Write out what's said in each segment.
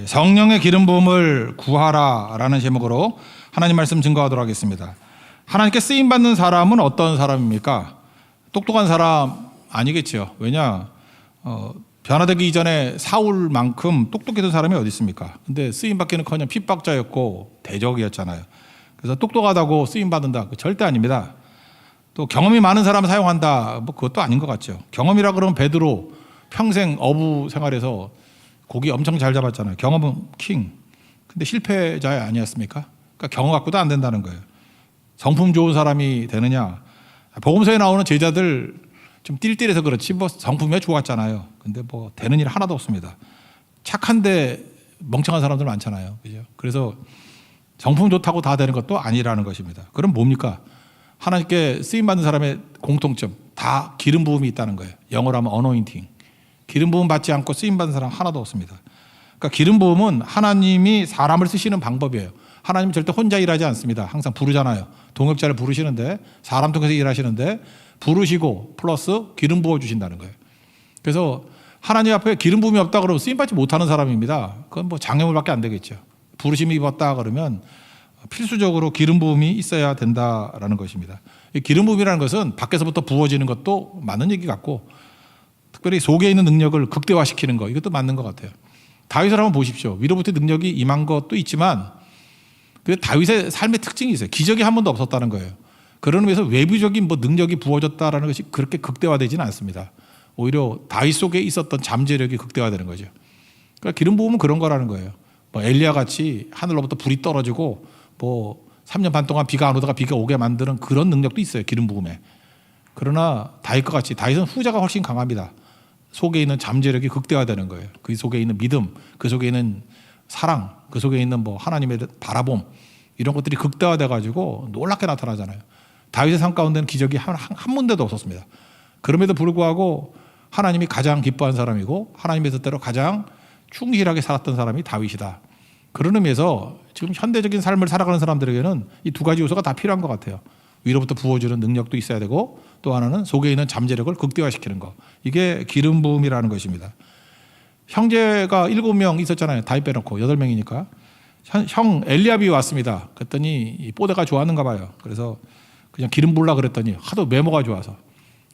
성령의 기름 부음을 구하라라는 제목으로 하나님 말씀 증거하도록 하겠습니다. 하나님께 쓰임 받는 사람은 어떤 사람입니까? 똑똑한 사람 아니겠죠. 왜냐? 변화되기 이전에 사울만큼 똑똑했던 사람이 어디 있습니까? 근데 쓰임 받기는커녕 핍박자였고 대적이었잖아요. 그래서 똑똑하다고 쓰임 받는다? 절대 아닙니다. 또 경험이 많은 사람을 사용한다? 그것도 아닌 것 같죠. 경험이라 그러면 베드로 평생 어부 생활에서 고기 엄청 잘 잡았잖아요. 경험은 킹. 근데 실패자 아니었습니까? 그러니까 경험 갖고도 안 된다는 거예요. 성품 좋은 사람이 되느냐? 복음서에 나오는 제자들 좀 띨띨해서 그렇지 성품이 좋았잖아요. 근데 되는 일 하나도 없습니다. 착한데 멍청한 사람들 많잖아요. 그죠? 그래서 성품 좋다고 다 되는 것도 아니라는 것입니다. 그럼 뭡니까? 하나님께 쓰임 받는 사람의 공통점, 다 기름 부음이 있다는 거예요. 영어로 하면 어노인팅. 기름 부음 받지 않고 쓰임 받는 사람 하나도 없습니다. 그러니까 기름 부음은 하나님이 사람을 쓰시는 방법이에요. 하나님은 절대 혼자 일하지 않습니다. 항상 부르잖아요. 동역자를 부르시는데 사람 통해서 일하시는데 부르시고 플러스 기름 부어 주신다는 거예요. 그래서 하나님 앞에 기름 부음이 없다 그러면 쓰임 받지 못하는 사람입니다. 그건 장애물밖에 안 되겠죠. 부르심이 입었다 그러면 필수적으로 기름 부음이 있어야 된다라는 것입니다. 이 기름 부음이라는 것은 밖에서부터 부어지는 것도 맞는 얘기 같고 특별히 속에 있는 능력을 극대화시키는 거 이것도 맞는 것 같아요. 다윗을 한번 보십시오. 위로부터 능력이 임한 것도 있지만 다윗의 삶의 특징이 있어요. 기적이 한 번도 없었다는 거예요. 그런 의미에서 외부적인 능력이 부어졌다라는 것이 그렇게 극대화되지는 않습니다. 오히려 다윗 속에 있었던 잠재력이 극대화되는 거죠. 그러니까 기름 부음은 그런 거라는 거예요. 엘리야 같이 하늘로부터 불이 떨어지고 3년 반 동안 비가 안 오다가 비가 오게 만드는 그런 능력도 있어요. 기름 부음에. 그러나 다윗과 같이 다윗은 후자가 훨씬 강합니다. 속에 있는 잠재력이 극대화되는 거예요. 그 속에 있는 믿음, 그 속에 있는 사랑, 그 속에 있는 하나님의 바라봄 이런 것들이 극대화돼 가지고 놀랍게 나타나잖아요. 다윗의 삶 가운데는 기적이 한 문제도 없었습니다. 그럼에도 불구하고 하나님이 가장 기뻐한 사람이고 하나님의 뜻대로 가장 충실하게 살았던 사람이 다윗이다. 그런 의미에서 지금 현대적인 삶을 살아가는 사람들에게는 이 두 가지 요소가 다 필요한 것 같아요. 위로부터 부어주는 능력도 있어야 되고 또 하나는 속에 있는 잠재력을 극대화시키는 것. 이게 기름 부음이라는 것입니다. 형제가 7명 있었잖아요. 다윗 빼놓고 8명이니까. 형 엘리압이 왔습니다. 그랬더니 이 뽀대가 좋았는가 봐요. 그래서 그냥 기름 부으려고 그랬더니 하도 메모가 좋아서.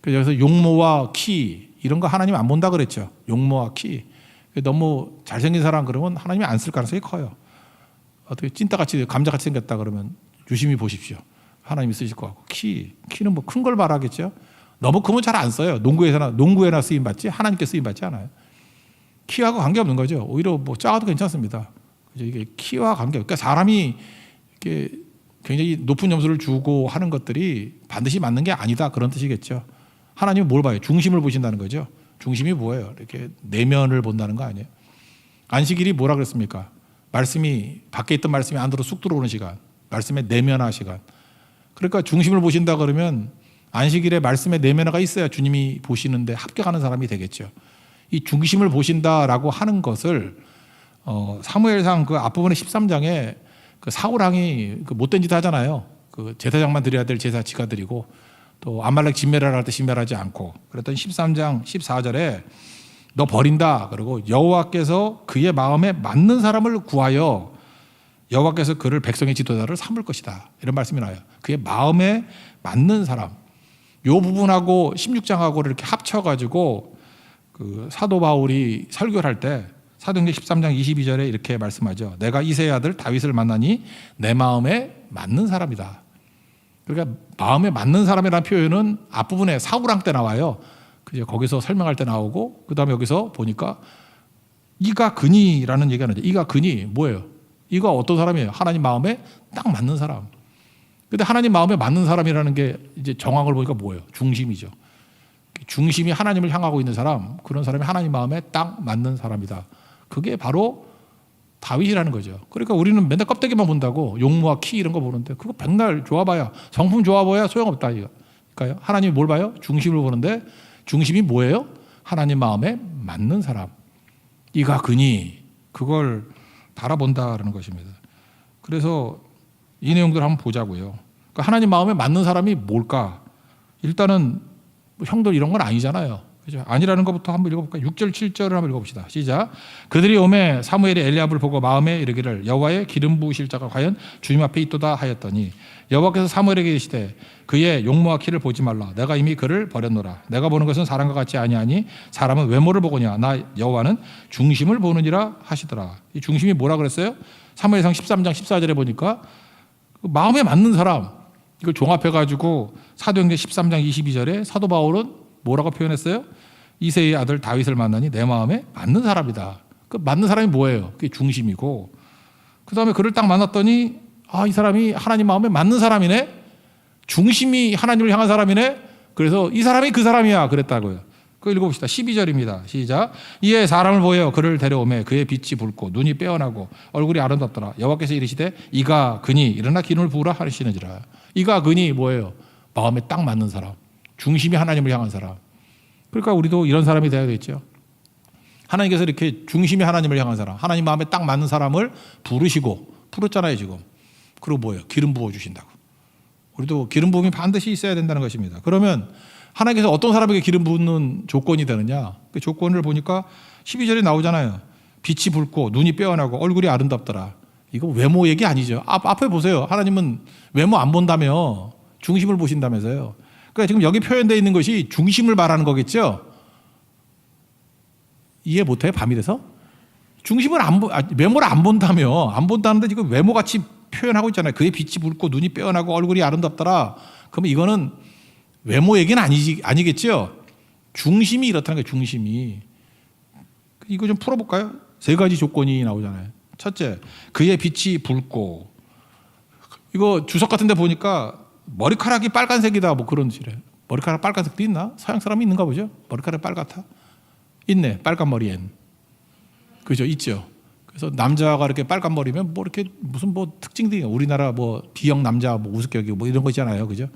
그래서 용모와 키 이런 거 하나님 안 본다 그랬죠. 용모와 키. 너무 잘생긴 사람 그러면 하나님이 안 쓸 가능성이 커요. 어떻게 찐따같이 감자같이 생겼다 그러면 유심히 보십시오. 하나님이 쓰실 것 같고 키는 큰 걸 말하겠죠. 너무 크면 잘 안 써요. 농구에나 쓰임 받지 하나님께 쓰임 받지 않아요. 키하고 관계없는 거죠. 오히려 작아도 괜찮습니다. 이게 키와 관계. 그러니까 사람이 이렇게 굉장히 높은 점수를 주고 하는 것들이 반드시 맞는 게 아니다 그런 뜻이겠죠. 하나님은 뭘 봐요? 중심을 보신다는 거죠. 중심이 뭐예요? 이렇게 내면을 본다는 거 아니에요? 안식일이 뭐라 그랬습니까? 말씀이 밖에 있던 말씀이 안으로 쑥 들어오는 시간, 말씀의 내면화 시간. 그러니까 중심을 보신다 그러면 안식일에 말씀의 내면화가 있어야 주님이 보시는데 합격하는 사람이 되겠죠. 이 중심을 보신다라고 하는 것을 사무엘상 그 앞부분의 13장에 그 사울왕이 못된 짓 하잖아요. 그 제사장만 드려야 될 제사 지가 드리고 또 아말렉 진멸하라 할 때 진멸하지 않고 그랬더니 13장 14절에 너 버린다 그러고 여호와께서 그의 마음에 맞는 사람을 구하여 여호와께서 그를 백성의 지도자를 삼을 것이다 이런 말씀이 나와요. 그의 마음에 맞는 사람 이 부분하고 16장하고 이렇게 합쳐가지고 그 사도 바울이 설교를 할 때 사도행전 13장 22절에 이렇게 말씀하죠. 내가 이새의 아들 다윗을 만나니 내 마음에 맞는 사람이다. 그러니까 마음에 맞는 사람이라는 표현은 앞부분에 사울왕 때 나와요. 거기서 설명할 때 나오고 그 다음에 여기서 보니까 이가 그니라는 얘기가 나죠. 이가 그니 뭐예요? 이가 어떤 사람이에요? 하나님 마음에 딱 맞는 사람. 근데 하나님 마음에 맞는 사람이라는 게 이제 정황을 보니까 뭐예요? 중심이죠. 중심이 하나님을 향하고 있는 사람, 그런 사람이 하나님 마음에 딱 맞는 사람이다. 그게 바로 다윗이라는 거죠. 그러니까 우리는 맨날 껍데기만 본다고 용모와 키 이런 거 보는데 그거 백날 좋아봐야 성품 좋아봐야 소용없다 이거까요. 하나님이 뭘 봐요? 중심을 보는데 중심이 뭐예요? 하나님 마음에 맞는 사람. 이가 그니 그걸 바라본다라는 것입니다. 그래서 이 내용들 한번 보자고요. 그러니까 하나님 마음에 맞는 사람이 뭘까? 일단은 형들 이런 건 아니잖아요. 그죠? 아니라는 것부터 한번 읽어볼까요? 6절 7절을 한번 읽어봅시다. 시작. 그들이 오매 사무엘이 엘리압을 보고 마음에 이르기를 여호와의 기름 부으실 자가 과연 주님 앞에 있도다 하였더니 여호와께서 사무엘에게 이르시되 그의 용모와 키를 보지 말라. 내가 이미 그를 버렸노라. 내가 보는 것은 사람과 같지 아니하니 사람은 외모를 보거냐 나 여호와는 중심을 보느니라 하시더라. 이 중심이 뭐라 그랬어요? 사무엘상 13장 14절에 보니까 마음에 맞는 사람, 이걸 종합해가지고 사도행전 13장 22절에 사도 바울은 뭐라고 표현했어요? 이새의 아들 다윗을 만나니 내 마음에 맞는 사람이다. 그 맞는 사람이 뭐예요? 그게 중심이고, 그 다음에 그를 딱 만났더니 이 사람이 하나님 마음에 맞는 사람이네. 중심이 하나님을 향한 사람이네. 그래서 이 사람이 그 사람이야 그랬다고요. 그거 읽어봅시다. 12절입니다. 시작. 이에 사람을 보여 그를 데려오매 그의 빛이 붉고 눈이 빼어나고 얼굴이 아름답더라. 여호와께서 이르시되 이가 그니 일어나 기름을 부으라 하시느니라. 이가 그니 뭐예요? 마음에 딱 맞는 사람, 중심이 하나님을 향한 사람. 그러니까 우리도 이런 사람이 되어야 되겠죠. 하나님께서 이렇게 중심이 하나님을 향한 사람, 하나님 마음에 딱 맞는 사람을 부르시고, 부르잖아요 지금. 그리고 뭐예요? 기름 부어주신다고. 우리도 기름 부음이 반드시 있어야 된다는 것입니다. 그러면 하나님께서 어떤 사람에게 기름 부는 조건이 되느냐? 그 조건을 보니까 12절에 나오잖아요. 빛이 붉고 눈이 빼어나고 얼굴이 아름답더라. 이거 외모 얘기 아니죠. 앞에 보세요. 하나님은 외모 안 본다며, 중심을 보신다면서요. 그러니까 지금 여기 표현되어 있는 것이 중심을 말하는 거겠죠. 이해 못해요? 밤이 돼서? 중심을 외모를 안 본다며, 안 본다는데 지금 외모같이 표현하고 있잖아요. 그의 빛이 붉고 눈이 빼어나고 얼굴이 아름답더라. 그러면 이거는 외모 얘기는 아니겠죠. 중심이 이렇다는 거예요. 중심이. 이거 좀 풀어볼까요? 세 가지 조건이 나오잖아요. 첫째, 그의 빛이 붉고. 이거 주석 같은 데 보니까 머리카락이 빨간색이다 뭐 그런 식이래요. 머리카락 빨간색도 있나? 서양 사람이 있는가 보죠. 머리카락 빨갛다. 있네. 빨간 머리엔. 그죠? 있죠. 그래서 남자가 이렇게 빨간 머리면 뭐 이렇게 무슨 뭐 특징들이, 우리나라 뭐 B형 남자 뭐 우습격이고 뭐 이런 거 있잖아요. 그죠?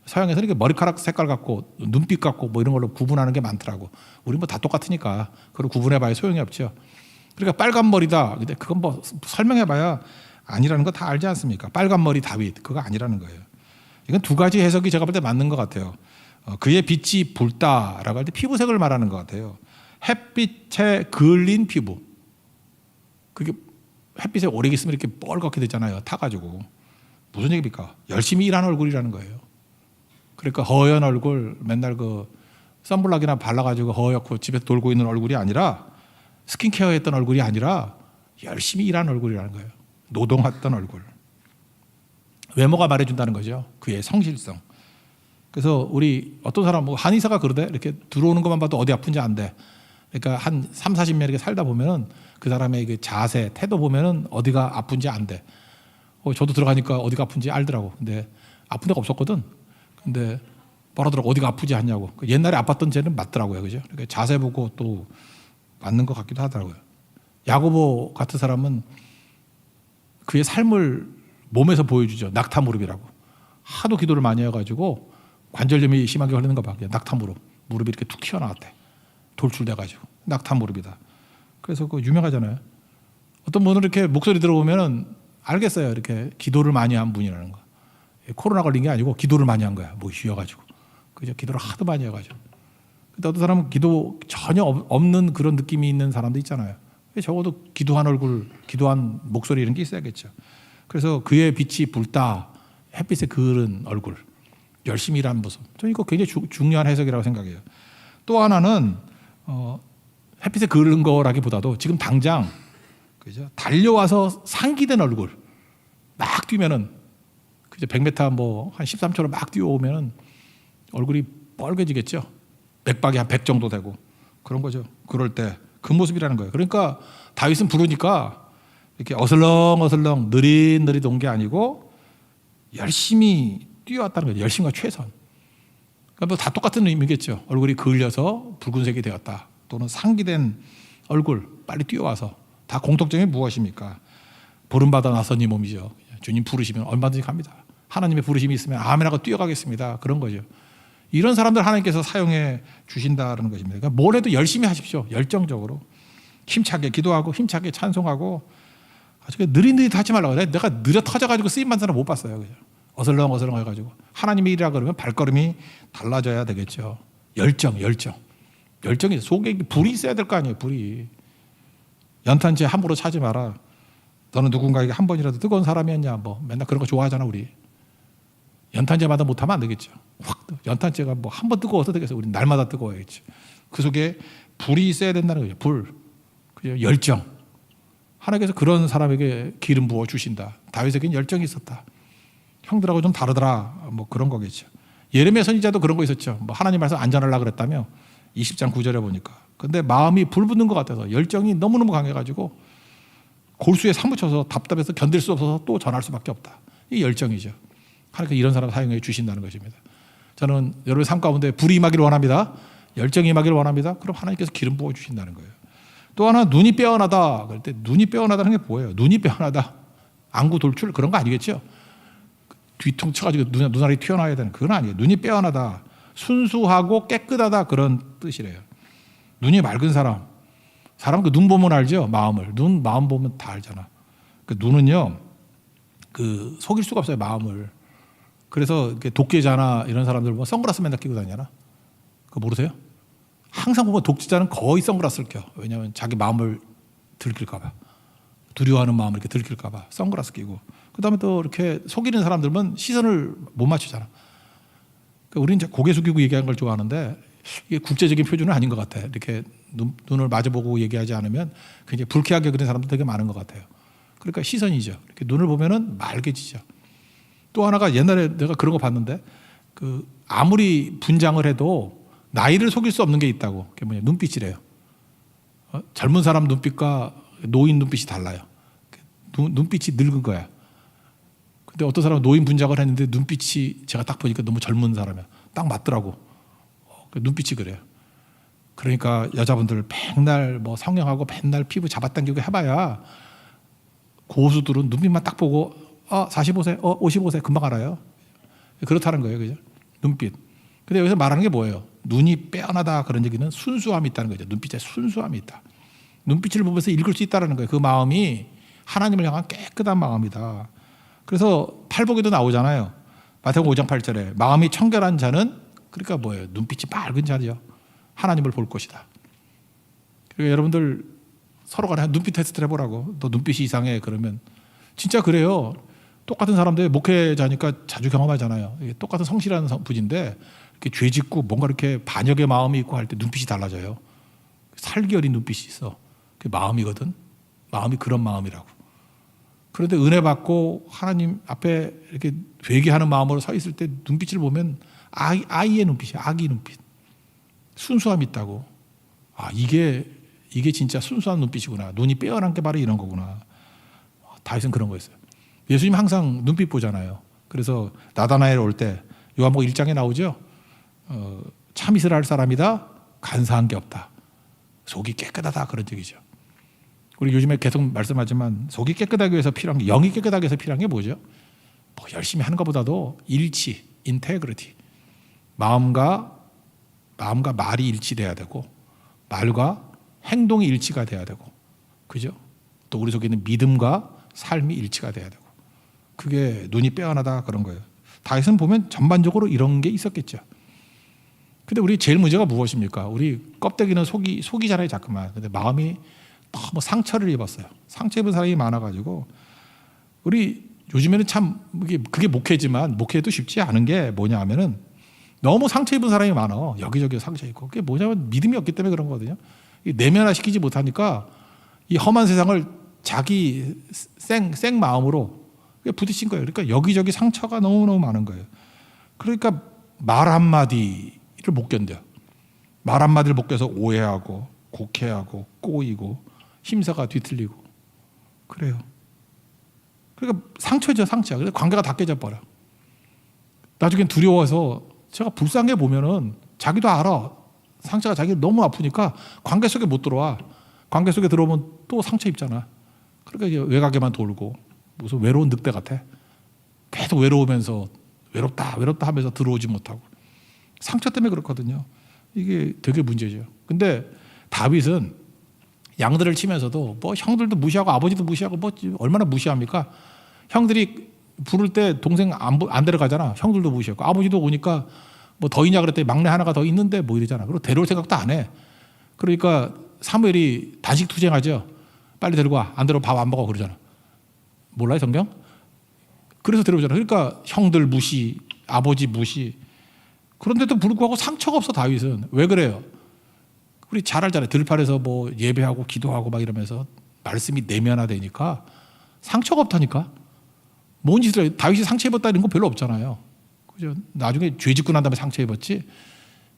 서양에서 이렇게 머리카락 색깔 갖고 눈빛 갖고 뭐 이런 걸로 구분하는 게 많더라고. 우리 뭐 다 똑같으니까 그걸 구분해봐야 소용이 없죠. 그러니까 빨간 머리다. 근데 그건 뭐 설명해봐야 아니라는 거 다 알지 않습니까? 빨간 머리 다윗, 그거 아니라는 거예요. 이건 두 가지 해석이 제가 볼 때 맞는 것 같아요. 그의 빛이 붉다라고 할 때 피부색을 말하는 것 같아요. 햇빛에 그을린 피부. 그게 햇빛에 오래 있으면 이렇게 뻘겋게 되잖아요. 타가지고. 무슨 얘기입니까? 열심히 일하는 얼굴이라는 거예요. 그러니까 허연 얼굴, 맨날 그 선블락이나 발라가지고 허옇고 집에 돌고 있는 얼굴이 아니라, 스킨케어 했던 얼굴이 아니라 열심히 일하는 얼굴이라는 거예요. 노동했던 얼굴. 외모가 말해준다는 거죠. 그의 성실성. 그래서 우리 어떤 사람, 뭐 한의사가 그러대. 이렇게 들어오는 것만 봐도 어디 아픈지 안 돼. 그러니까 한 3, 40년 이렇게 살다 보면은 그 사람의 그 자세, 태도 보면은 어디가 아픈지 안 돼. 저도 들어가니까 어디가 아픈지 알더라고. 근데 아픈 데가 없었거든. 근데 뭐라더라고, 어디가 아프지 않냐고. 옛날에 아팠던 쟤는 맞더라고요. 그죠? 그러니까 자세 보고 또 맞는 것 같기도 하더라고요. 야고보 같은 사람은 그의 삶을 몸에서 보여주죠. 낙타무릎이라고. 하도 기도를 많이 해가지고 관절염이 심하게 걸리는 거 봐. 낙타무릎. 무릎이 이렇게 툭 튀어나왔대. 돌출돼가지고. 낙타무릎이다. 그래서 그 유명하잖아요. 어떤 분은 이렇게 목소리 들어보면은 알겠어요. 이렇게 기도를 많이 한 분이라는 거. 코로나 걸린 게 아니고 기도를 많이 한 거야. 뭐 쉬어가지고. 그죠? 기도를 하도 많이 해가지고. 근데 어떤 사람은 기도 전혀 없는 그런 느낌이 있는 사람도 있잖아요. 적어도 기도한 얼굴, 기도한 목소리 이런 게 있어야겠죠. 그래서 그의 빛이 붉다. 햇빛에 그을은 얼굴. 열심히 일하는 모습. 저는 이거 굉장히 중요한 해석이라고 생각해요. 또 하나는 햇빛에 그을은 거라기보다도 지금 당장, 그죠? 달려와서 상기된 얼굴. 막 뛰면은, 그죠? 100m 뭐 한 13초로 막 뛰어오면은 얼굴이 빨개지겠죠. 맥박이 한 100 정도 되고 그런 거죠. 그럴 때 그 모습이라는 거예요. 그러니까 다윗은 부르니까 이렇게 어슬렁어슬렁 느릿느릿 온 게 아니고 열심히 뛰어왔다는 거예요. 열심과 최선. 그러니까 뭐 다 똑같은 의미겠죠. 얼굴이 그을려서 붉은색이 되었다. 또는 상기된 얼굴, 빨리 뛰어와서. 다 공통점이 무엇입니까? 보름받아 나선 이 몸이죠. 주님 부르시면 얼마든지 갑니다. 하나님의 부르심이 있으면 아멘 하고 뛰어가겠습니다. 그런 거죠. 이런 사람들 하나님께서 사용해 주신다는 것입니다. 그러니까 뭘 해도 열심히 하십시오. 열정적으로. 힘차게 기도하고 힘차게 찬송하고. 아주 느릿느릿 하지 말라고. 내가 느려 터져가지고 쓰임받는 사람 못 봤어요. 그죠? 어슬렁어슬렁 해가지고. 하나님의 일이라 그러면 발걸음이 달라져야 되겠죠. 열정. 열정이 속에 불이 있어야 될 거 아니에요. 불이. 연탄재 함부로 차지 마라. 너는 누군가에게 한 번이라도 뜨거운 사람이었냐. 뭐 맨날 그런 거 좋아하잖아 우리. 연탄재마다 못하면 안 되겠죠. 확 연탄재가 뭐 한 번 뜨거워서 되겠어. 우리 날마다 뜨거워야겠죠. 그 속에 불이 있어야 된다는 거죠. 불, 열정. 하나님께서 그런 사람에게 기름 부어 주신다. 다윗에게는 열정이 있었다. 형들하고 좀 다르더라. 뭐 그런 거겠죠. 예레미야 선지자도 그런 거 있었죠. 뭐 하나님 말씀 안 전하려고 그랬다며 20장 9절에 보니까. 근데 마음이 불붙는 것 같아서 열정이 너무너무 강해가지고 골수에 사무쳐서 답답해서 견딜 수 없어서 또 전할 수밖에 없다. 이 열정이죠. 하나님께서 이런 사람 사용해 주신다는 것입니다. 저는 여러분의 삶 가운데 불이 임하기를 원합니다. 열정이 임하기를 원합니다. 그럼 하나님께서 기름 부어 주신다는 거예요. 또 하나 눈이 빼어나다. 그럴 때 눈이 빼어나다는 게 뭐예요? 눈이 빼어나다. 안구 돌출 그런 거 아니겠죠? 뒤통 쳐가지고 눈알이 튀어나와야 되는 그건 아니에요. 눈이 빼어나다. 순수하고 깨끗하다 그런 뜻이래요. 눈이 맑은 사람. 사람 그 눈 보면 알죠? 마음을. 마음 보면 다 알잖아. 그 눈은요. 그 속일 수가 없어요. 마음을. 그래서 독재자나 이런 사람들 보면 선글라스 맨날 끼고 다니잖아. 그거 모르세요? 항상 보면 독재자는 거의 선글라스를 껴. 왜냐하면 자기 마음을 들킬까 봐. 두려워하는 마음을 이렇게 들킬까 봐 선글라스 끼고. 그다음에 또 이렇게 속이는 사람들은 시선을 못 맞추잖아. 그러니까 우리는 이제 고개 숙이고 얘기하는 걸 좋아하는데 이게 국제적인 표준은 아닌 것 같아. 이렇게 눈을 마주보고 얘기하지 않으면 굉장히 불쾌하게 그런 사람들 되게 많은 것 같아요. 그러니까 시선이죠. 이렇게 눈을 보면은 맑아지죠. 또 하나가 옛날에 내가 그런 거 봤는데 그 아무리 분장을 해도 나이를 속일 수 없는 게 있다고. 그게 뭐냐 눈빛이래요. 젊은 사람 눈빛과 노인 눈빛이 달라요. 눈빛이 늙은 거야. 근데 어떤 사람은 노인 분장을 했는데 눈빛이 제가 딱 보니까 너무 젊은 사람이야. 딱 맞더라고. 눈빛이 그래요. 그러니까 여자분들 맨날 뭐 성형하고 맨날 피부 잡아당기고 해봐야 고수들은 눈빛만 딱 보고 45세, 55세 금방 알아요. 그렇다는 거예요. 그죠? 눈빛. 근데 여기서 말하는 게 뭐예요? 눈이 빼어나다 그런 얘기는 순수함이 있다는 거죠. 눈빛에 순수함이 있다. 눈빛을 보면서 읽을 수 있다는 거예요. 그 마음이 하나님을 향한 깨끗한 마음이다. 그래서 팔복에도 나오잖아요. 마태복음 5장 8절에 마음이 청결한 자는 그러니까 뭐예요? 눈빛이 맑은 자죠. 하나님을 볼 것이다. 그러니까 여러분들 서로 간에 눈빛 테스트를 해보라고. 너 눈빛이 이상해 그러면 진짜 그래요. 똑같은 사람들 목회자니까 자주 경험하잖아요. 똑같은 성실한 분인데 이렇게 죄 짓고 뭔가 이렇게 반역의 마음이 있고 할 때 눈빛이 달라져요. 살기 어린 눈빛이 있어. 그게 마음이거든. 마음이 그런 마음이라고. 그런데 은혜 받고 하나님 앞에 이렇게 회개하는 마음으로 서 있을 때 눈빛을 보면 아이의 눈빛이야. 아기 눈빛. 순수함이 있다고. 이게 진짜 순수한 눈빛이구나. 눈이 빼어난 게 바로 이런 거구나. 다윗은 그런 거였어요. 예수님 항상 눈빛 보잖아요. 그래서 나다나엘 올 때 요한복음 1장에 나오죠. 참 이스라엘 사람이다. 간사한 게 없다. 속이 깨끗하다 그런 얘기죠. 우리 요즘에 계속 말씀하지만 속이 깨끗하기 위해서 필요한 게 영이 깨끗하기 위해서 필요한 게 뭐죠? 뭐 열심히 하는 것보다도 일치, 인테그리티. 마음과 말이 일치돼야 되고 말과 행동이 일치가 돼야 되고 그죠? 또 우리 속에 있는 믿음과 삶이 일치가 돼야 되고 그게 눈이 빼어나다 그런 거예요. 다윗은 보면 전반적으로 이런 게 있었겠죠. 근데 우리 제일 문제가 무엇입니까? 우리 껍데기는 속이잖아요 자꾸만. 근데 마음이 너무 상처를 입었어요. 상처 입은 사람이 많아가지고 우리 요즘에는 참 그게 목회지만 목회도 쉽지 않은 게 뭐냐 하면은 너무 상처 입은 사람이 많아. 여기저기 상처 입고 그게 뭐냐면 믿음이 없기 때문에 그런 거거든요. 내면화시키지 못하니까 이 험한 세상을 자기 생 마음으로 부딪힌 거예요. 그러니까 여기저기 상처가 너무너무 많은 거예요. 그러니까 말 한마디를 못 견뎌. 말 한마디를 못 견뎌서 오해하고 곡해하고 꼬이고 힘사가 뒤틀리고 그래요. 그러니까 상처죠 상처. 그래서 관계가 다 깨져버려. 나중엔 두려워서 제가 불쌍한 게 보면은 자기도 알아. 상처가 자기 너무 아프니까 관계 속에 못 들어와. 관계 속에 들어오면 또 상처 입잖아. 그러니까 이제 외곽에만 돌고 무슨 외로운 늑대 같아. 계속 외로우면서 외롭다 하면서 들어오지 못하고 상처 때문에 그렇거든요. 이게 되게 문제죠. 근데 다윗은 양들을 치면서도 뭐 형들도 무시하고 아버지도 무시하고 뭐 얼마나 무시합니까? 형들이 부를 때 동생 안 데려가잖아. 형들도 무시하고 아버지도 오니까 뭐 더 있냐 그랬더니 막내 하나가 더 있는데 뭐 이러잖아. 그리고 데려올 생각도 안 해. 그러니까 사무엘이 단식 투쟁하죠. 빨리 데리고 와. 안 데리고 밥 안 먹어 그러잖아. 몰라요 성경? 그래서 데려오잖아. 그러니까 형들 무시, 아버지 무시. 그런데도 불구하고 상처가 없어 다윗은. 왜 그래요? 우리 잘 알잖아요. 들판에서 뭐 예배하고 기도하고 막 이러면서 말씀이 내면화되니까 상처가 없다니까. 뭔 짓을 해. 다윗이 상처 입었다는 건 별로 없잖아요. 그죠? 나중에 죄 짓고 난 다음에 상처 입었지.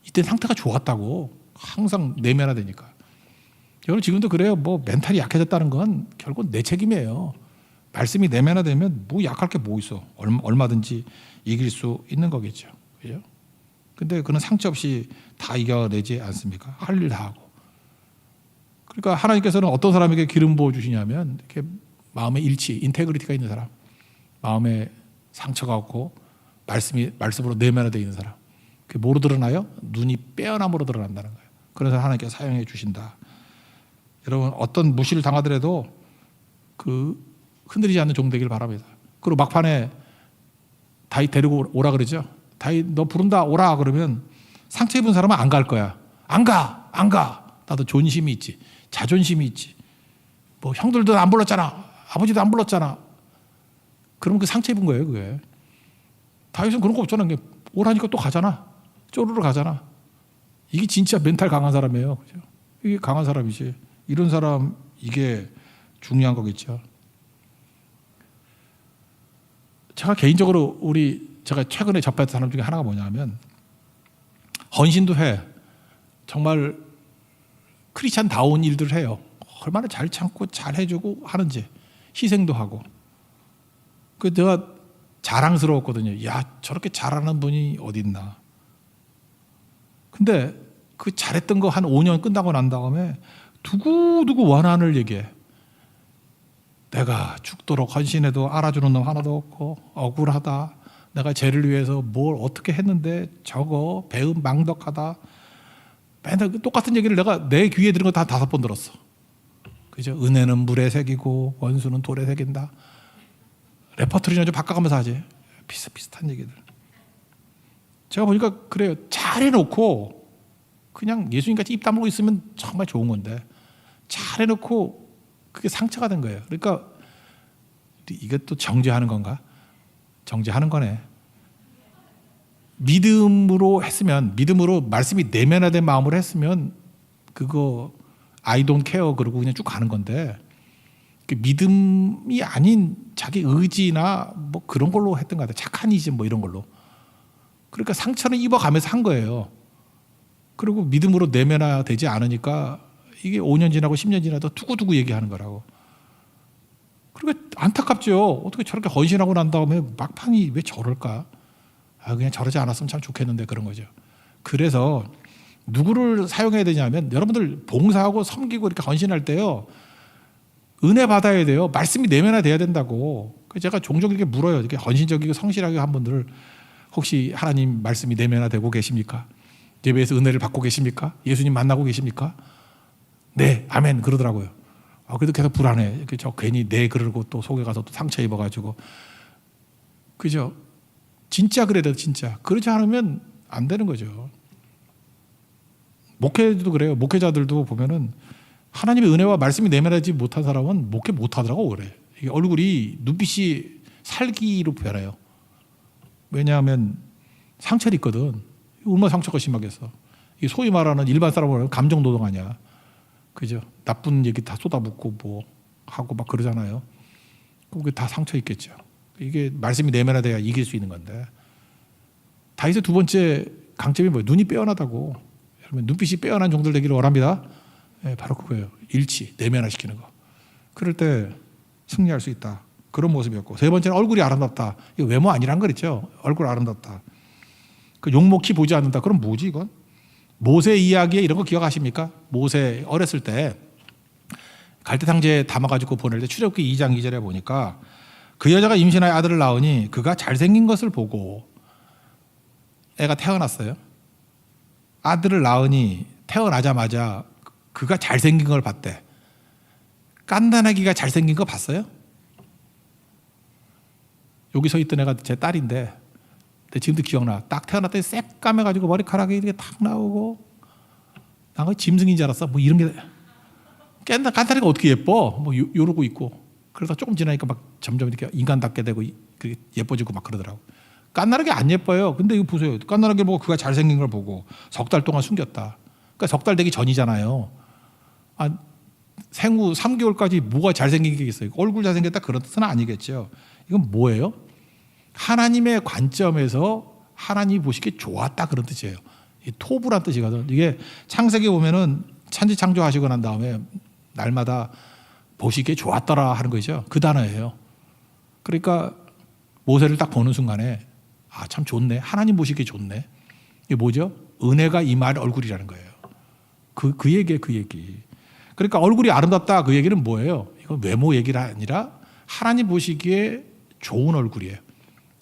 이때 상태가 좋았다고. 항상 내면화되니까. 여러분 지금도 그래요. 뭐 멘탈이 약해졌다는 건 결국 내 책임이에요. 말씀이 내면화되면 뭐 약할 게 뭐 있어. 얼마든지 이길 수 있는 거겠죠. 그죠? 근데 그는 상처 없이 다 이겨내지 않습니까? 할 일 다 하고. 그러니까 하나님께서는 어떤 사람에게 기름 부어 주시냐면 이렇게 마음의 일치, 인테그리티가 있는 사람, 마음에 상처가 없고 말씀으로 내면화되어 있는 사람. 그게 뭐로 드러나요? 눈이 빼어남으로 드러난다는 거예요. 그래서 하나님께서 사용해 주신다. 여러분 어떤 무시를 당하더라도 그 흔들리지 않는 종 되길 바랍니다. 그리고 막판에 다윗 데리고 오라 그러죠. 다윗 너 부른다 오라 그러면 상처 입은 사람은 안 갈 거야. 안 가. 나도 존심이 있지. 자존심이 있지. 뭐 형들도 안 불렀잖아. 아버지도 안 불렀잖아. 그러면 그 상처 입은 거예요 그게. 다윗은 그런 거 없잖아. 오라니까 또 가잖아. 쪼르르 가잖아. 이게 진짜 멘탈 강한 사람이에요. 그죠? 이게 강한 사람이지. 이런 사람 이게 중요한 거겠죠. 제가 개인적으로 제가 최근에 접했던 사람 중에 하나가 뭐냐면 헌신도 해. 정말 크리스찬다운 일들을 해요. 얼마나 잘 참고 잘 해주고 하는지. 희생도 하고. 그 내가 자랑스러웠거든요. 야 저렇게 잘하는 분이 어딨나. 근데 그 잘했던 거 한 5년 끝나고 난 다음에 두고두고 원한을 얘기해. 내가 죽도록 헌신해도 알아주는 놈 하나도 없고 억울하다. 내가 쟤를 위해서 뭘 어떻게 했는데 저거 배은 망덕하다. 맨날 똑같은 얘기를 내가 내 귀에 들은 거 다 5번 들었어. 그죠? 은혜는 물에 새기고 원수는 돌에 새긴다. 레퍼토리는 좀 바꿔가면서 하지. 비슷비슷한 얘기들. 제가 보니까 그래요. 잘해놓고 그냥 예수님같이 입 다물고 있으면 정말 좋은 건데 잘해놓고 그게 상처가 된 거예요. 그러니까 이것도 정죄하는 건가? 정죄하는 거네. 믿음으로 했으면, 믿음으로 말씀이 내면화된 마음으로 했으면 그거 I don't care 그러고 그냥 쭉 가는 건데 그 믿음이 아닌 자기 의지나 뭐 그런 걸로 했던 것 같아요. 착한 이지 뭐 이런 걸로. 그러니까 상처는 입어가면서 한 거예요. 그리고 믿음으로 내면화되지 않으니까 이게 5년 지나고 10년 지나도 두고두고 얘기하는 거라고. 그러니까 안타깝죠. 어떻게 저렇게 헌신하고 난 다음에 막판이 왜 저럴까? 그냥 저러지 않았으면 참 좋겠는데 그런 거죠. 그래서 누구를 사용해야 되냐면 여러분들 봉사하고 섬기고 이렇게 헌신할 때요. 은혜 받아야 돼요. 말씀이 내면화돼야 된다고. 제가 종종 이렇게 물어요. 이렇게 헌신적이고 성실하게 한 분들을 혹시 하나님 말씀이 내면화되고 계십니까? 예배에서 은혜를 받고 계십니까? 예수님 만나고 계십니까? 네, 아멘 그러더라고요. 그래도 계속 불안해. 저 괜히 네 그러고 또 속에 가서 또 상처 입어가지고. 그죠? 진짜 그래야 돼, 진짜. 그렇지 않으면 안 되는 거죠. 목회도 그래요. 목회자들도 보면은 하나님의 은혜와 말씀이 내면하지 못한 사람은 목회 못하더라고 그래. 이게 얼굴이 눈빛이 살기로 변해요. 왜냐하면 상처를 입거든. 얼마나 상처가 심하겠어. 이게 소위 말하는 일반 사람으로 감정 노동 아니야. 그죠? 나쁜 얘기 다 쏟아붓고 뭐 하고 막 그러잖아요. 그게 다 상처 있겠죠. 이게 말씀이 내면화돼야 이길 수 있는 건데. 다윗의 두 번째 강점이 뭐예요? 눈이 빼어나다고. 여러분 눈빛이 빼어난 종들 되기를 원합니다. 네, 바로 그거예요. 일치, 내면화시키는 거. 그럴 때 승리할 수 있다. 그런 모습이었고. 세 번째는 얼굴이 아름답다. 이거 외모 아니란 거랬죠. 얼굴 아름답다. 그 욕먹히 보지 않는다. 그럼 뭐지 이건? 모세 이야기에 이런 거 기억하십니까? 모세 어렸을 때 갈대탕제에 담아가지고 보낼 때 출애굽기 2장 2절에 보니까 그 여자가 임신하여 아들을 낳으니 그가 잘생긴 것을 보고 애가 태어났어요. 아들을 낳으니 태어나자마자 그가 잘생긴 걸 봤대. 깐난아기가 잘생긴 거 봤어요? 여기 서 있던 애가 제 딸인데 근데 지금도 기억나. 딱 태어났더니 새까매가지고 머리카락이 이렇게 탁 나오고 난 짐승인 줄 알았어. 뭐 이런 게 깐다리가 어떻게 예뻐? 뭐 요러고 있고. 그러다 조금 지나니까 막 점점 이렇게 인간답게 되고 예뻐지고 막 그러더라고. 깐나라게 안 예뻐요. 근데 이거 보세요. 깐나라게 보고 그가 잘생긴 걸 보고 석 달 동안 숨겼다. 그러니까 석 달 되기 전이잖아요. 생후 3개월까지 뭐가 잘생긴 게 있어요? 얼굴 잘생겼다 그런 뜻은 아니겠죠. 이건 뭐예요? 하나님의 관점에서 하나님이 보시기에 좋았다 그런 뜻이에요. 이 토부란 뜻이거든. 이게 창세기 보면은 천지 창조하시고 난 다음에 날마다 보시기에 좋았더라 하는 거죠. 그 단어예요. 그러니까 모세를 딱 보는 순간에 참 좋네. 하나님 보시기에 좋네. 이게 뭐죠? 은혜가 임할 얼굴이라는 거예요. 그 얘기예요. 그 얘기. 그러니까 얼굴이 아름답다 그 얘기는 뭐예요? 이건 외모 얘기가 아니라 하나님 보시기에 좋은 얼굴이에요.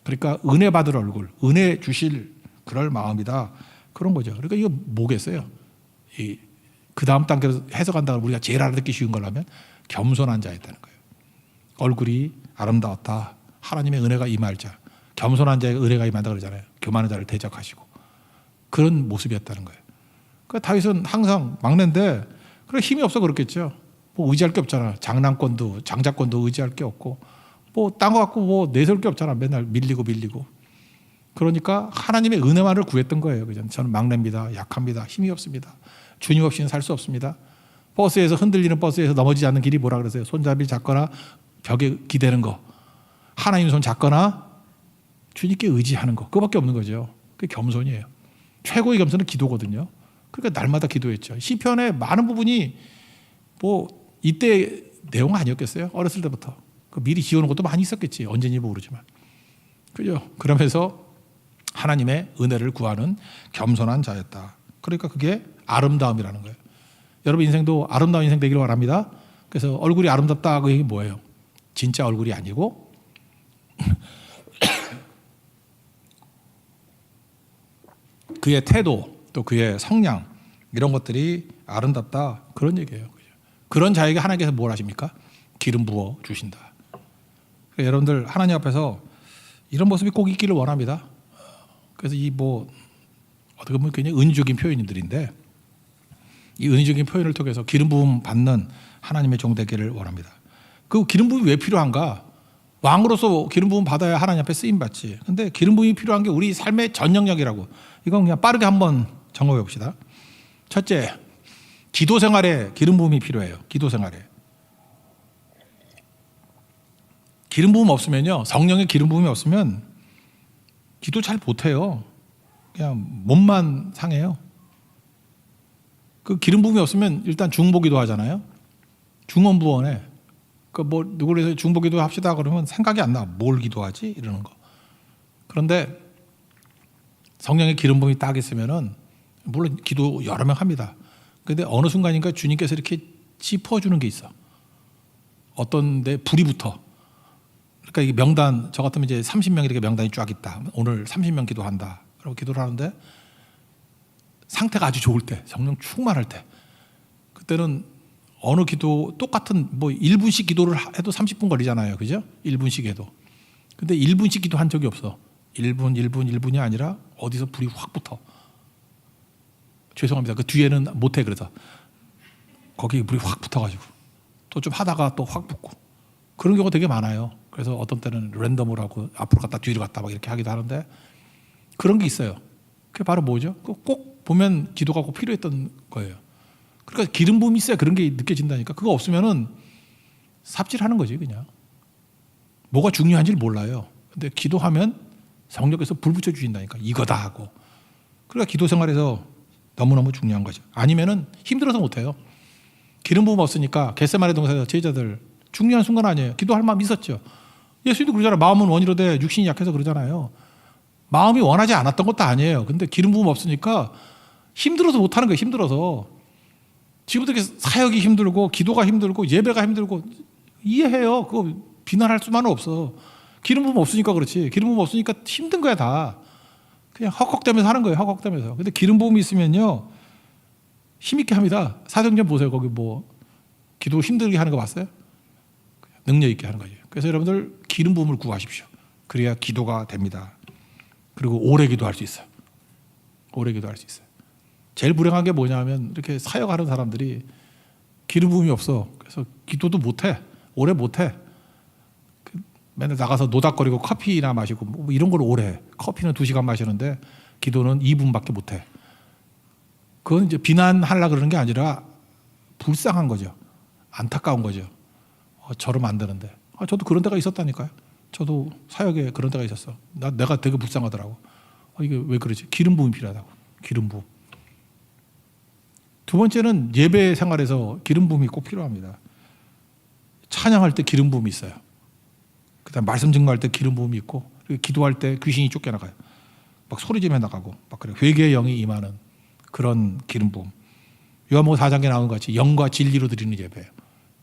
그러니까 은혜 받을 얼굴, 은혜 주실 그럴 마음이다. 그런 거죠. 그러니까 이거 뭐겠어요? 그 다음 단계로 해석한다고 우리가 제일 알아듣기 쉬운 거라면 겸손한 자였다는 거예요. 얼굴이 아름다웠다. 하나님의 은혜가 임할 자. 겸손한 자의 은혜가 임한다 그러잖아요. 교만한 자를 대적하시고. 그런 모습이었다는 거예요. 그러니까 다윗은 항상 막내인데 그래 힘이 없어 그렇겠죠. 뭐 의지할 게 없잖아. 장남권도 장자권도 의지할 게 없고 뭐 딴 거 갖고 뭐 내세울 게 없잖아. 맨날 밀리고. 그러니까 하나님의 은혜만을 구했던 거예요. 그죠? 저는 막내입니다. 약합니다. 힘이 없습니다. 주님 없이는 살 수 없습니다. 버스에서 흔들리는 버스에서 넘어지지 않는 길이 뭐라 그러세요? 손잡이 잡거나 벽에 기대는 거. 하나님 손 잡거나 주님께 의지하는 거. 그거밖에 없는 거죠. 그게 겸손이에요. 최고의 겸손은 기도거든요. 그러니까 날마다 기도했죠. 시편의 많은 부분이 뭐 이때 내용 아니었겠어요? 어렸을 때부터. 미리 지어놓은 것도 많이 있었겠지. 언제인지 모르지만. 그죠? 그러면서 하나님의 은혜를 구하는 겸손한 자였다. 그러니까 그게 아름다움이라는 거예요. 여러분 인생도 아름다운 인생 되기를 바랍니다. 그래서 얼굴이 아름답다 그 얘기 뭐예요? 진짜 얼굴이 아니고 그의 태도 또 그의 성량 이런 것들이 아름답다 그런 얘기예요. 그런 자에게 하나님께서 뭘 하십니까? 기름 부어 주신다. 그러니까 여러분들 하나님 앞에서 이런 모습이 꼭 있기를 원합니다. 그래서 어떻게 보면 굉장히 은유적인 표현들인데 이 은유적인 표현을 통해서 기름 부음 받는 하나님의 종 되기를 원합니다. 그 기름 부음이 왜 필요한가? 왕으로서 기름 부음 받아야 하나님 앞에 쓰임 받지. 근데 기름 부음이 필요한 게 우리 삶의 전 영역이라고. 이건 그냥 빠르게 한번 점검해 봅시다. 첫째, 기도 생활에 기름 부음이 필요해요. 기도 생활에. 기름 부음 없으면요. 성령의 기름 부음이 없으면 기도 잘 못해요. 그냥 몸만 상해요. 그 기름 부음이 없으면 일단 중보기도 하잖아요. 중언부언해. 누구를 해서 중보기도 합시다 그러면 생각이 안 나. 뭘 기도하지? 이러는 거. 그런데 성령의 기름 부음이 딱 있으면은 물론 기도 여러 명 합니다. 그런데 어느 순간인가 주님께서 이렇게 짚어주는 게 있어. 어떤 데 불이 붙어. 그러니까 이 명단, 저 같으면 이제 30명 이렇게 명단이 쫙 있다. 오늘 30명 기도한다. 그러고 기도를 하는데 상태가 아주 좋을 때, 성령 충만할 때, 그때는 어느 기도 똑같은 1분씩 기도를 해도 30분 걸리잖아요. 그죠? 1분씩 해도. 근데 1분씩 기도한 적이 없어. 1분이 아니라 어디서 불이 확 붙어. 죄송합니다. 그 뒤에는 못해. 그래서 거기 불이 확 붙어가지고 또 좀 하다가 또 확 붙고 그런 경우가 되게 많아요. 그래서 어떤 때는 랜덤으로 하고 앞으로 갔다 뒤로 갔다 막 이렇게 하기도 하는데 그런 게 있어요. 그게 바로 뭐죠? 꼭 보면 기도가 꼭 필요했던 거예요. 그러니까 기름 부음이 있어야 그런 게 느껴진다니까. 그거 없으면은 삽질하는 거지 그냥. 뭐가 중요한지를 몰라요. 근데 기도하면 성령께서 불 붙여 주신다니까. 이거다 하고. 그러니까 기도 생활에서 너무너무 중요한 거죠. 아니면은 힘들어서 못해요. 기름 부음 없으니까 겟세마네 동산에서 제자들 중요한 순간 아니에요. 기도할 마음 있었죠. 예수님도 그러잖아요. 마음은 원이로 돼 육신이 약해서 그러잖아요. 마음이 원하지 않았던 것도 아니에요. 근데 기름 부음 없으니까 힘들어서 못하는 거예요. 힘들어서. 지금도 이렇게 사역이 힘들고 기도가 힘들고 예배가 힘들고 이해해요. 그거 비난할 수만은 없어. 기름 부음 없으니까 그렇지. 기름 부음 없으니까 힘든 거야 다. 그냥 헉헉대면서 하는 거예요. 헉헉대면서. 근데 기름 부음이 있으면요 힘있게 합니다. 사도행전 보세요. 거기 기도 힘들게 하는 거 봤어요? 능력 있게 하는 거죠. 그래서 여러분들 기름 부음을 구하십시오. 그래야 기도가 됩니다. 그리고 오래 기도할 수 있어요. 오래 기도할 수 있어요. 제일 불행한 게 뭐냐면 이렇게 사역하는 사람들이 기름 부음이 없어. 그래서 기도도 못해. 오래 못해. 맨날 나가서 노닥거리고 커피나 마시고 뭐 이런 걸 오래 해. 커피는 2시간 마시는데 기도는 2분밖에 못해. 그건 이제 비난하려고 그러는 게 아니라 불쌍한 거죠. 안타까운 거죠. 저러면 안 되는데. 저도 그런 때가 있었다니까요. 저도 사역에 그런 때가 있었어. 내가 되게 불쌍하더라고. 이게 왜 그러지? 기름 부음이 필요하다고. 기름 부음. 두 번째는 예배 생활에서 기름 부음이 꼭 필요합니다. 찬양할 때 기름 부음이 있어요. 그다음 말씀 증거할 때 기름 부음이 있고, 그리고 기도할 때 귀신이 쫓겨나가요. 막 소리 지르며 나가고, 막 그래. 회개의 영이 임하는 그런 기름 부음. 요한복음 4장에 나오는 것 같이 영과 진리로 드리는 예배예요.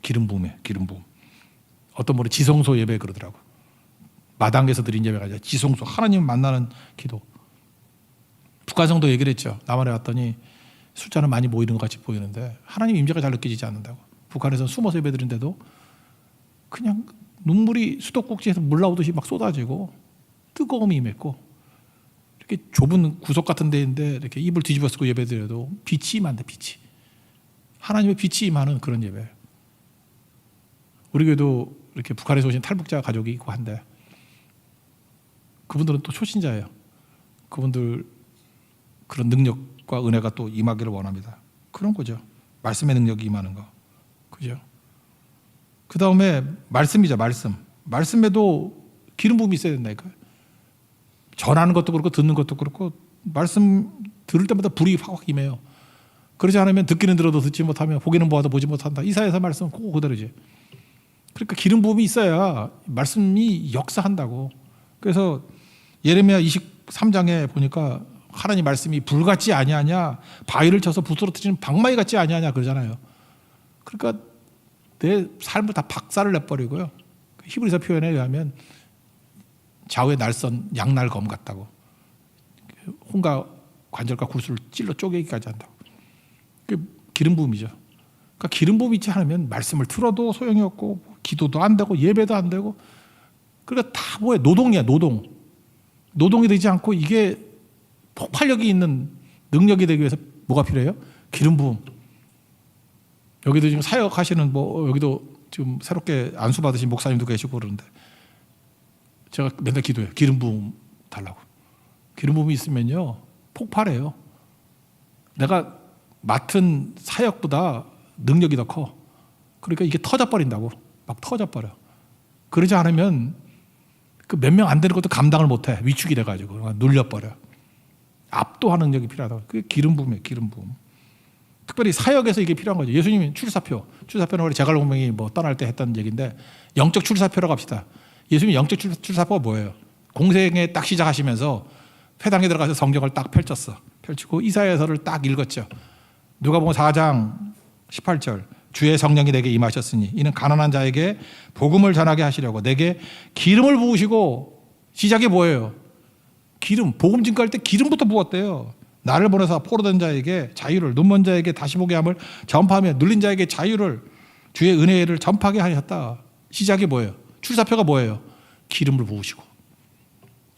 기름 부음에 기름 부음. 어떤 분이 지성소 예배 그러더라고. 마당에서 드린 예배가 아니라 지성소, 하나님 만나는 기도. 북한성도 얘기를 했죠. 남한에 왔더니 숫자는 많이 모이는 것 같이 보이는데 하나님 임재가 잘 느껴지지 않는다고. 북한에서는 숨어서 예배 드리는데도 그냥 눈물이 수도꼭지에서 물 나오듯이 막 쏟아지고 뜨거움이 임했고, 이렇게 좁은 구석 같은 데인데 이렇게 이불 뒤집어 쓰고 예배 드려도 빛이 임한다. 빛이. 하나님의 빛이 임하는 그런 예배. 우리 교회도 이렇게 북한에서 오신 탈북자 가족이 있고 한데 그분들은 또 초신자예요. 그분들 그런 능력과 은혜가 또 임하기를 원합니다. 그런 거죠. 말씀의 능력이 임하는 거. 그죠? 그 다음에 말씀이죠. 말씀. 말씀에도 기름 부음이 있어야 된다니까요. 전하는 것도 그렇고 듣는 것도 그렇고 말씀 들을 때마다 불이 확 임해요. 그러지 않으면 듣기는 들어도 듣지 못하며 보기는 보아도 보지 못한다. 이사야서 말씀은 꼭 그대로지. 그러니까 기름 부음이 있어야 말씀이 역사한다고. 그래서 예레미야 23장에 보니까 하나님 말씀이 불같지 아니하냐, 바위를 쳐서 부스러뜨리는 방망이 같지 아니하냐 그러잖아요. 그러니까 내 삶을 다 박살을 내버리고요. 히브리서 표현에 의하면 좌우에 날선 양날검 같다고. 혼과 관절과 구슬을 찔러 쪼개기까지 한다고. 그게 기름 부음이죠. 그러니까 기름 부음이 있지 않으면 말씀을 틀어도 소용이 없고 기도도 안 되고 예배도 안 되고, 그러니까 다 뭐야? 노동이야. 노동이 되지 않고 이게 폭발력이 있는 능력이 되기 위해서 뭐가 필요해요? 기름 부음. 여기도 지금 사역하시는 여기도 지금 새롭게 안수 받으신 목사님도 계시고 그러는데 제가 맨날 기도해요. 기름 부음 달라고. 기름 부음이 있으면요 폭발해요. 내가 맡은 사역보다 능력이 더 커. 그러니까 이게 터져버린다고. 막 터져버려. 그러지 않으면 그 몇 명 안 되는 것도 감당을 못해. 위축이 돼가지고 눌려버려. 압도하는 능력이 필요하다고. 그게 기름 부음이에요. 기름 부음. 특별히 사역에서 이게 필요한 거죠. 예수님이 출사표는 우리 제갈공명이 떠날 때 했던 얘기인데 영적 출사표라고 합시다. 예수님이 영적 출사표가 뭐예요? 공생에 딱 시작하시면서 회당에 들어가서 성경을 딱 펼치고 이사야서를 딱 읽었죠. 누가복음 4장 18절 주의 성령이 내게 임하셨으니 이는 가난한 자에게 복음을 전하게 하시려고 내게 기름을 부으시고, 시작이 뭐예요? 기름. 복음 증거할 때 기름부터 부었대요. 나를 보내서 포로된 자에게 자유를, 눈먼 자에게 다시 보게 함을 전파하며 눌린 자에게 자유를, 주의 은혜를 전파하게 하셨다. 시작이 뭐예요? 출사표가 뭐예요? 기름을 부으시고.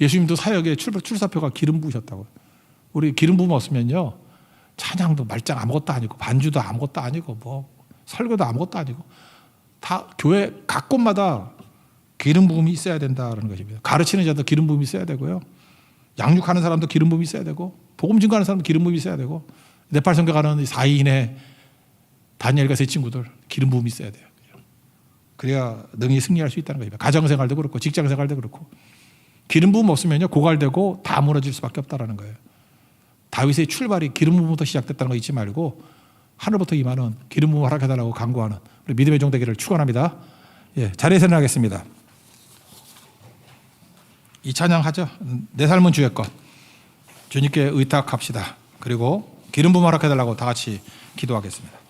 예수님도 사역에 출사표가 기름 부으셨다고요. 우리 기름 부음 없으면요 찬양도 말짱 아무것도 아니고 반주도 아무것도 아니고 설교도 아무것도 아니고, 다 교회 각 곳마다 기름 부음이 있어야 된다는 것입니다. 가르치는 자도 기름 부음이 있어야 되고요. 양육하는 사람도 기름 부음이 있어야 되고, 복음 증거하는 사람도 기름 부음이 있어야 되고, 네팔 선교 가는 4인의 다니엘과 세 친구들 기름 부음이 있어야 돼요. 그래야 능히 승리할 수 있다는 것입니다. 가정생활도 그렇고 직장생활도 그렇고. 기름 부음 없으면요 고갈되고 다 무너질 수밖에 없다는 거예요. 다윗의 출발이 기름 부음부터 시작됐다는 거 잊지 말고 하늘부터 임하는 기름 부음을 허락해달라고 간구하는 우리 믿음의 종 되기를 축원합니다. 자리에서 일어나겠습니다. 이 찬양하죠. 내 삶은 주의 것. 주님께 의탁합시다. 그리고 기름 부음 허락해달라고 다 같이 기도하겠습니다.